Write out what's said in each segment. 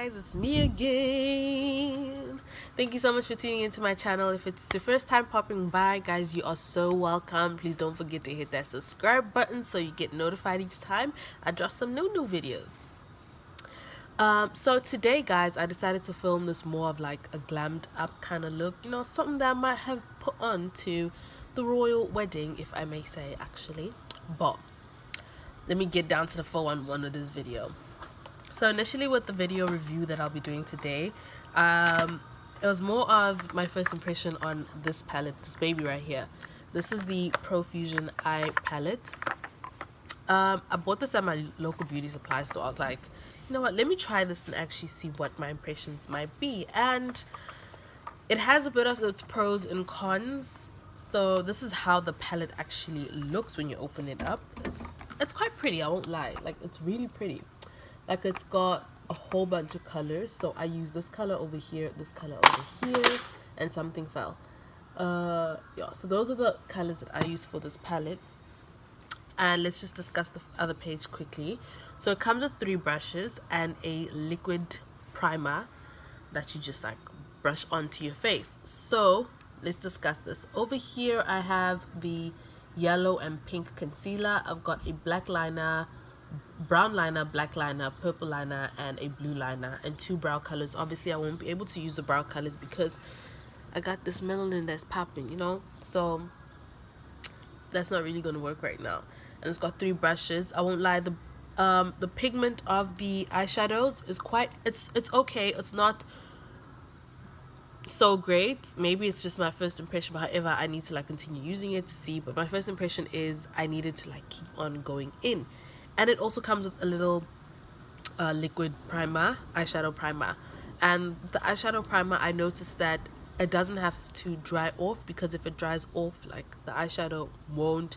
guys, it's me again. Thank you so much for tuning into my channel. If it's your first time popping by, guys, you are so welcome. Please don't forget to hit that subscribe button so you get notified each time I drop some new videos. So today, guys, I decided to film this more of like a glammed up kind of look, you know, something that I might have put on to the royal wedding, if I may say, actually. But let me get down to the 411 of this video. So initially, with the video review that I'll be doing today, it was more of my first impression on this palette, this baby right here. This is the Profusion Eye Palette. I bought this at my local beauty supply store. I was like, you know what, let me try this and actually see what my impressions might be. And it has a bit of its pros and cons. So this is how the palette actually looks when you open it up. It's quite pretty, I won't lie. Like, it's really pretty. Like, it's got a whole bunch of colors. So I use this color over here, this color over here, and something fell. Yeah, so those are the colors that I use for this palette. And let's just discuss the other page quickly. So it comes with 3 brushes and a liquid primer that you just like brush onto your face. So let's discuss this. Over here I have the yellow and pink concealer. I've got a black liner, brown liner, black liner, purple liner, and a blue liner, and 2 brow colors. Obviously I won't be able to use the brow colors because I got this melanin that's popping, you know, so that's not really going to work right now. And it's got 3 brushes. I won't lie, the pigment of the eyeshadows is quite, it's okay. It's not so great. Maybe it's just my first impression, but however, I need to like continue using it to see. But my first impression is I needed to like keep on going in. And it also comes with a little liquid primer, eyeshadow primer. And the eyeshadow primer, I noticed that it doesn't have to dry off, because if it dries off, like, the eyeshadow won't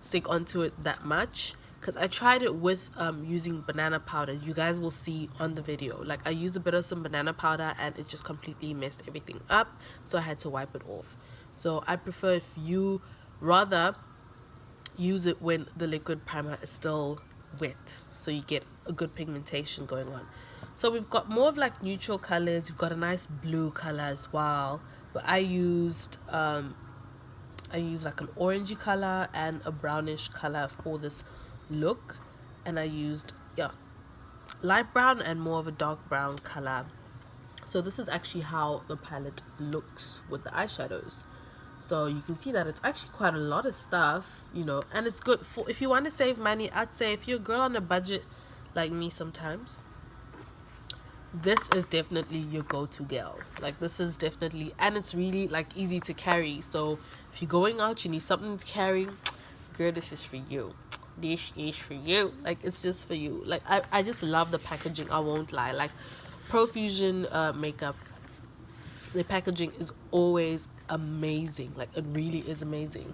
stick onto it that much. Because I tried it with using banana powder. You guys will see on the video. Like, I used a bit of some banana powder and it just completely messed everything up. So I had to wipe it off. So I prefer if you rather use it when the liquid primer is still wet, so you get a good pigmentation going on. So we've got more of like neutral colors. We've got a nice blue color as well. But I used like an orangey color and a brownish color for this look, and I used, yeah, light brown and more of a dark brown color. So this is actually how the palette looks with the eyeshadows. So you can see that it's actually quite a lot of stuff, you know, and it's good for if you want to save money. I'd say if you're a girl on a budget like me sometimes, this is definitely your go-to girl. Like, this is definitely, and it's really like easy to carry. So if you're going out, you need something to carry, girl, this is for you. This is for you. Like, it's just for you. Like, I just love the packaging, I won't lie. Like, Profusion makeup, the packaging is always amazing. Like, it really is amazing.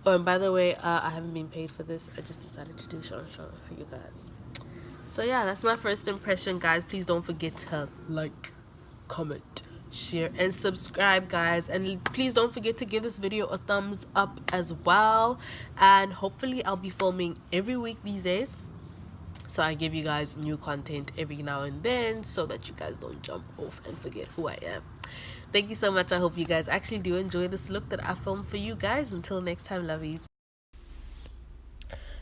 Oh, and by the way, I haven't been paid for this. I just decided to do shout for you guys. So yeah, that's my first impression, guys. Please don't forget to like, comment, share, and subscribe, guys. And please don't forget to give this video a thumbs up as well. And hopefully I'll be filming every week these days, so I give you guys new content every now and then, so that you guys don't jump off and forget who I am. Thank you so much. I hope you guys actually do enjoy this look that I filmed for you guys. Until next time, lovies.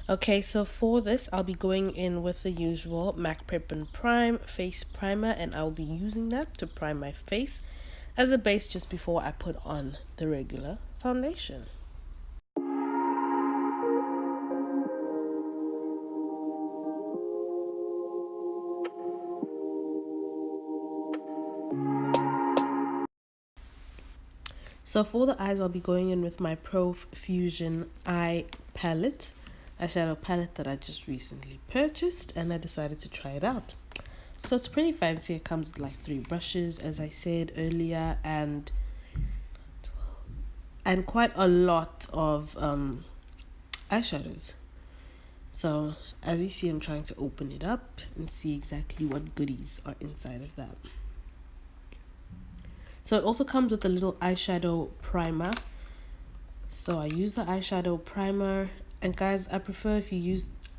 Okay, so for this, I'll be going in with the usual MAC Prep and Prime face primer, and I'll be using that to prime my face as a base just before I put on the regular foundation. So for the eyes, I'll be going in with my Profusion Eye Palette, eyeshadow palette that I just recently purchased, and I decided to try it out. So it's pretty fancy. It comes with like 3 brushes, as I said earlier, and quite a lot of eyeshadows. So as you see, I'm trying to open it up and see exactly what goodies are inside of that. So it also comes with a little eyeshadow primer. So I use the eyeshadow primer, and guys, I prefer if you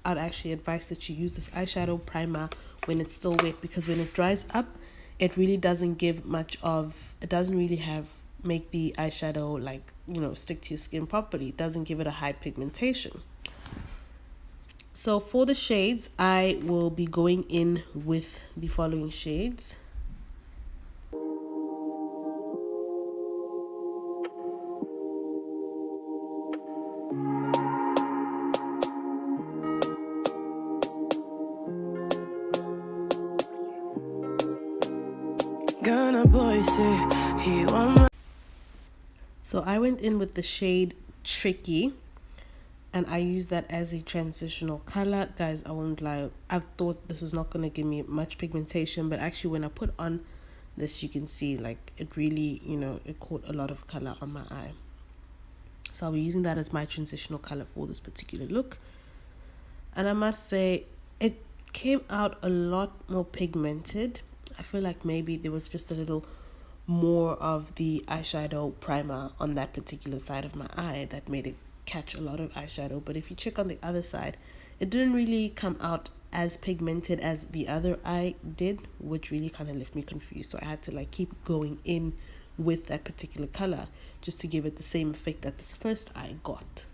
I'd actually advise that you use this eyeshadow primer when it's still wet, because when it dries up, it really doesn't give much of, it doesn't really make the eyeshadow like, you know, stick to your skin properly. It doesn't give it a high pigmentation. So for the shades, I will be going in with the following shades. So I went in with the shade Tricky, and I used that as a transitional color. Guys, I won't lie, I thought this was not going to give me much pigmentation, but actually when I put on this, you can see like it really, you know, it caught a lot of color on my eye. So I'll be using that as my transitional color for this particular look. And I must say, it came out a lot more pigmented. I feel like maybe there was just a little more of the eyeshadow primer on that particular side of my eye that made it catch a lot of eyeshadow. But if you check on the other side, it didn't really come out as pigmented as the other eye did, which really kind of left me confused. So I had to like keep going in with that particular color just to give it the same effect that this first eye got.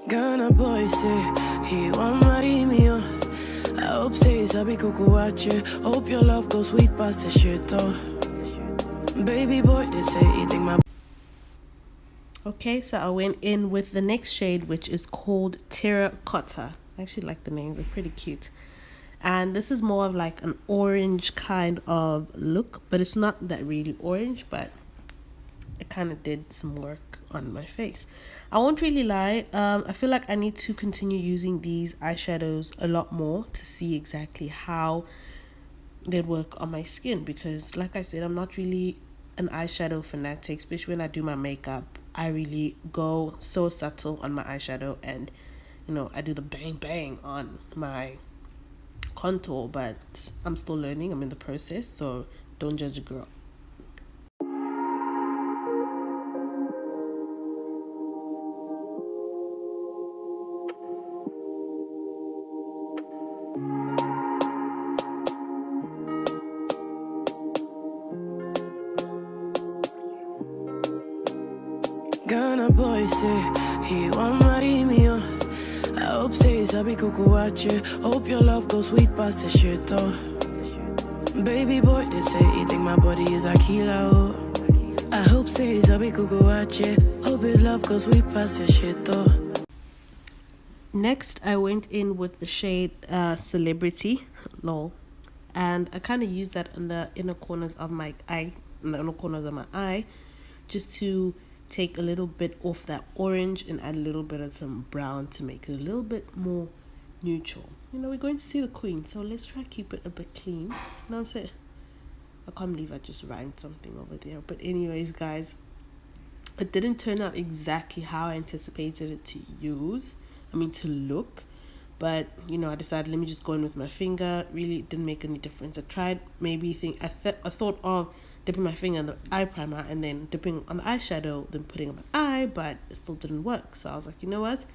Ghana boy say he want marry me, oh. I hope say sabi kukuache. Hope your love goes sweet past the shit, oh. Baby boy, they say eating my. Okay, so I went in with the next shade, which is called Terracotta. I actually like the names, they're pretty cute. And this is more of like an orange kind of look, but it's not that really orange, but it kind of did some work on my face. I won't really lie, I feel like I need to continue using these eyeshadows a lot more to see exactly how they work on my skin, because like I said, I'm not really an eyeshadow fanatic, especially when I do my makeup. I really go so subtle on my eyeshadow, and you know, I do the bang bang on my contour, but I'm still learning, I'm in the process, so don't judge a girl. Ghana boy say he want marry me, oh. I hope say sabi kukuache. Hope your love goes sweet past the shit, oh. Baby boy, they say eating my body is a killer, oh. I hope say sabi kukuache. Hope his love goes sweet past the shit, oh. Next, I went in with the shade Celebrity, lol, and I kind of used that on the inner corners of my eye, just to take a little bit off that orange and add a little bit of some brown to make it a little bit more neutral. You know, we're going to see the queen, so let's try to keep it a bit clean. You know what I'm saying? I can't believe I just rhymed something over there. But anyways, guys, it didn't turn out exactly how I anticipated it to look. But, you know, I decided, let me just go in with my finger. Really didn't make any difference. I tried I thought of dipping my finger in the eye primer and then dipping on the eyeshadow, then putting on my eye, but it still didn't work. So I was like, you know what?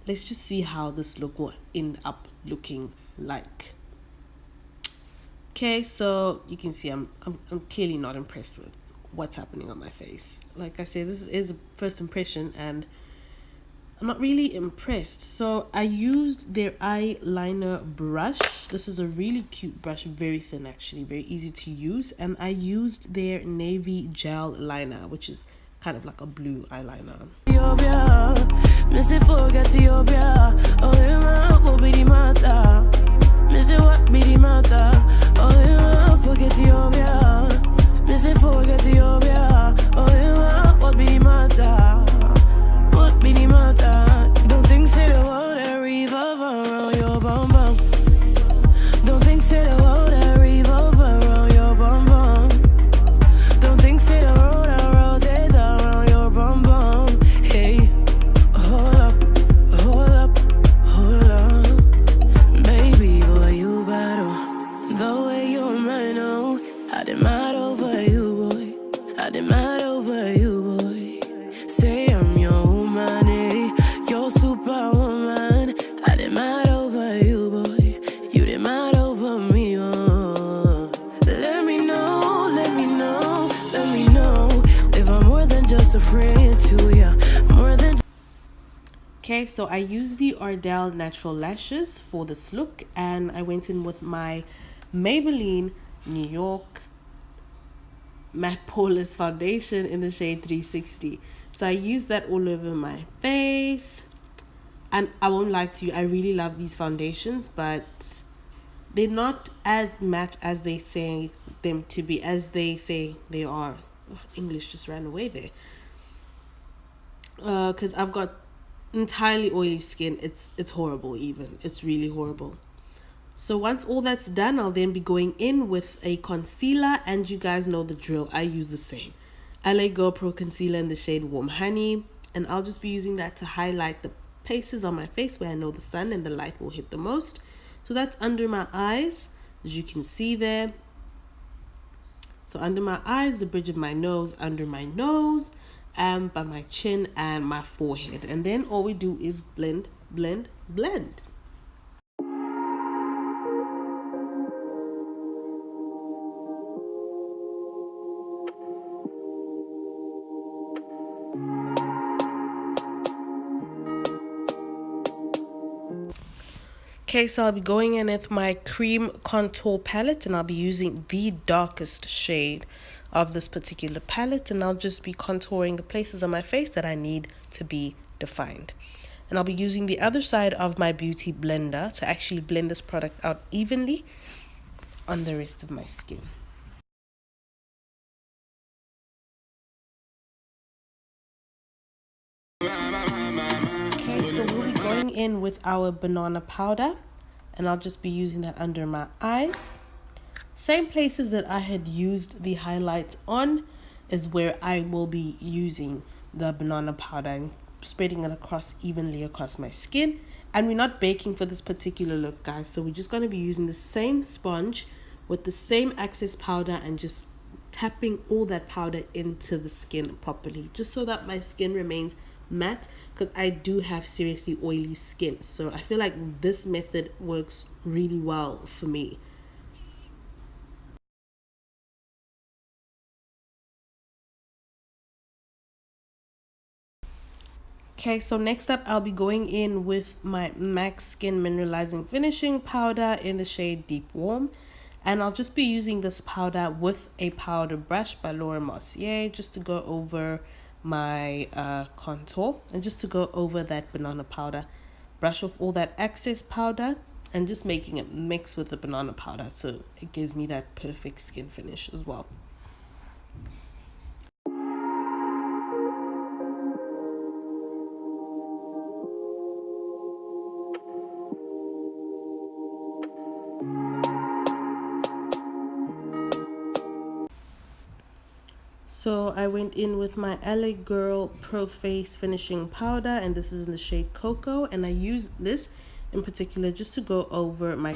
Let's just see how this look will end up looking like. Okay, so you can see I'm clearly not impressed with what's happening on my face. Like I said, this is a first impression and I'm not really impressed. So I used their eyeliner brush. This is a really cute brush, very thin actually, very easy to use. And I used their navy gel liner, which is kind of like a blue eyeliner. Don't think say the world that revolve around your bum bum. Don't think say the world that revolve around your bum bum. Don't think say the world that rotates around your bum bum. Hey, hold up, hold up, hold up. referring to, yeah. More than. Okay, so I used the Ardell Natural Lashes for this look, and I went in with my Maybelline New York Matte Poreless Foundation in the shade 360. So I used that all over my face, and I won't lie to you, I really love these foundations, but they're not as matte as they say them to be, as they say they are. Ugh, English just ran away there. Because I've got entirely oily skin. It's horrible. Even it's really horrible. So once all that's done, I'll then be going in with a concealer, and you guys know the drill. I use the same LA Girl Pro Concealer in the shade Warm Honey, and I'll just be using that to highlight the places on my face where I know the sun and the light will hit the most. So that's under my eyes, as you can see there. So under my eyes, the bridge of my nose, under my nose, and by my chin and my forehead. And then all we do is blend, blend, blend. Okay, so I'll be going in with my cream contour palette, and I'll be using the darkest shade of this particular palette, and I'll just be contouring the places on my face that I need to be defined. And I'll be using the other side of my beauty blender to actually blend this product out evenly on the rest of my skin. Okay, so we'll be going in with our banana powder, and I'll just be using that under my eyes. Same places that I had used the highlight on is where I will be using the banana powder and spreading it across evenly across my skin. And we're not baking for this particular look, guys, so we're just going to be using the same sponge with the same excess powder and just tapping all that powder into the skin properly, just so that my skin remains matte, because I do have seriously oily skin. So I feel like this method works really well for me. Okay, so next up I'll be going in with my MAC Skin Mineralizing Finishing Powder in the shade Deep Warm. And I'll just be using this powder with a powder brush by Laura Mercier, just to go over my contour and just to go over that banana powder. Brush off all that excess powder and just making it mix with the banana powder, so it gives me that perfect skin finish as well. So I went in with my LA Girl Pro Face Finishing Powder, and this is in the shade Cocoa, and I use this in particular just to go over my...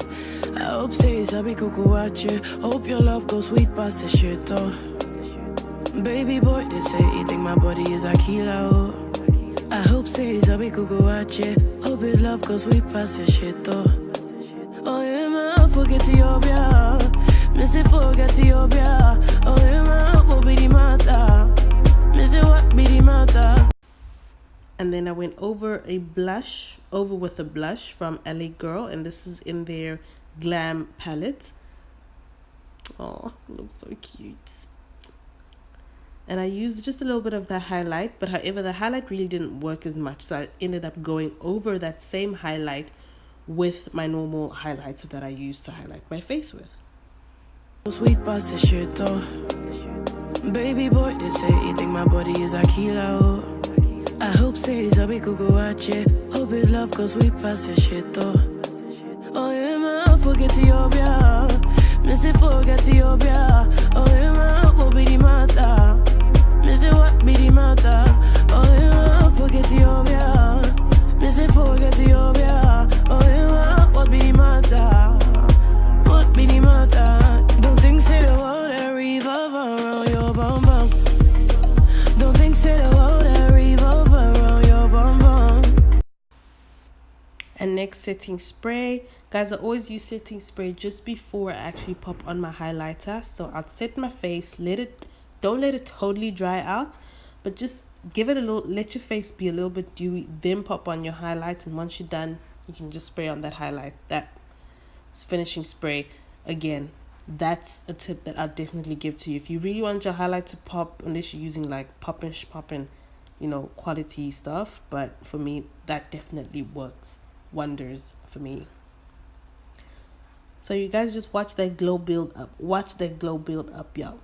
I hope say sabi kukuache. Hope your love goes sweet past the shit oh. Baby boy, they say he think my body is a killer oh. I hope say sabi kukuache. Hope his love goes sweet past the shit oh. Oh yeah, man, forget your bia. Miss it, forget your bia. Oh yeah, man, what be the matter? Miss it, what be the matter? And then I went over with a blush from LA Girl, and this is in their Glam palette. Oh, it looks so cute. And I used just a little bit of the highlight, but however the highlight really didn't work as much, so I ended up going over that same highlight with my normal highlighter that I use to highlight my face with. Sweet past the shit oh. Baby boy, they say he think my body is a killer oh. I hope say sabi kukuache. Hope his love goes sweet past the shit oh. Oh yeah, man, forget your bia. Miss it, forget your bia. Oh yeah, man, what be the matter? Miss it, what be the matter? Oh yeah, man, forget your bia. Miss it, forget your bia. Oh yeah, man, what be the matter? What be the matter? Don't think say the world that revolve around your bum bum. Don't think say the world that revolve around your bum bum. And next, setting spray. Guys, I always use setting spray just before I actually pop on my highlighter. So I'll set my face, don't let it totally dry out, but just give it a little, let your face be a little bit dewy, then pop on your highlight, and once you're done, you can just spray on that highlight, that finishing spray. Again, that's a tip that I'll definitely give to you. If you really want your highlight to pop, unless you're using like poppin', you know, quality stuff, but for me, that definitely works wonders for me. So you guys just watch that glow build up. Watch that glow build up, y'all.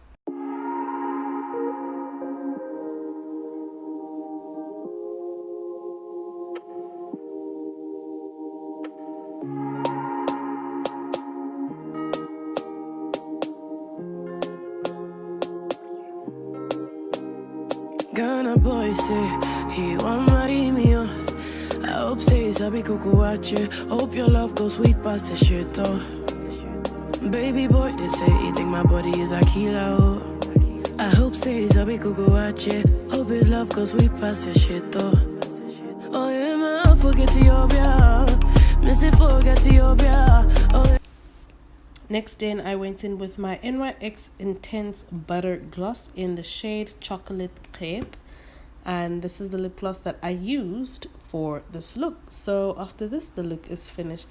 Ghana boy say he want marry me, oh. I hope say sabi kuku watch. Hope your love goes sweet past the shit, oh. Baby boy, they say he think my body is a killer, oh. I hope say sabi kuku watch. Hope his love goes sweet past the shit, oh. Oh yeah, man, forget Ethiopia. Miss it, forget Ethiopia. Oh. Next then, I went in with my NYX Intense Butter Gloss in the shade Chocolate Crepe. And this is the lip gloss that I used for this look. So after this, the look is finished.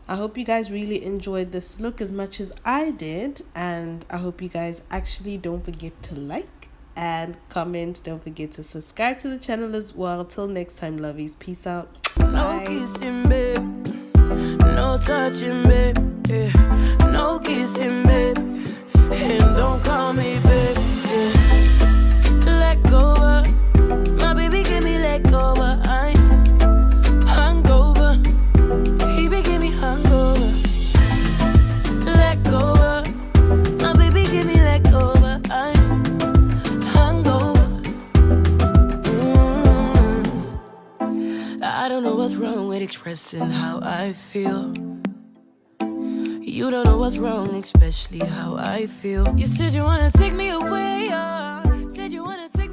I hope you guys really enjoyed this look as much as I did. And I hope you guys actually don't forget to like and comment. Don't forget to subscribe to the channel as well. Till next time, lovies. Peace out. Bye. No kissing, babe. No touching, babe. Yeah. No kissing, babe. And don't call me, babe. Yeah. Let go. My baby give me let go. I'm hungover. Baby give me hungover. Let go. My baby give me let go. I'm hungover. I don't know what's wrong with expressing how I feel. You don't know what's wrong, especially how I feel. You said you wanna take me away, said you wanna take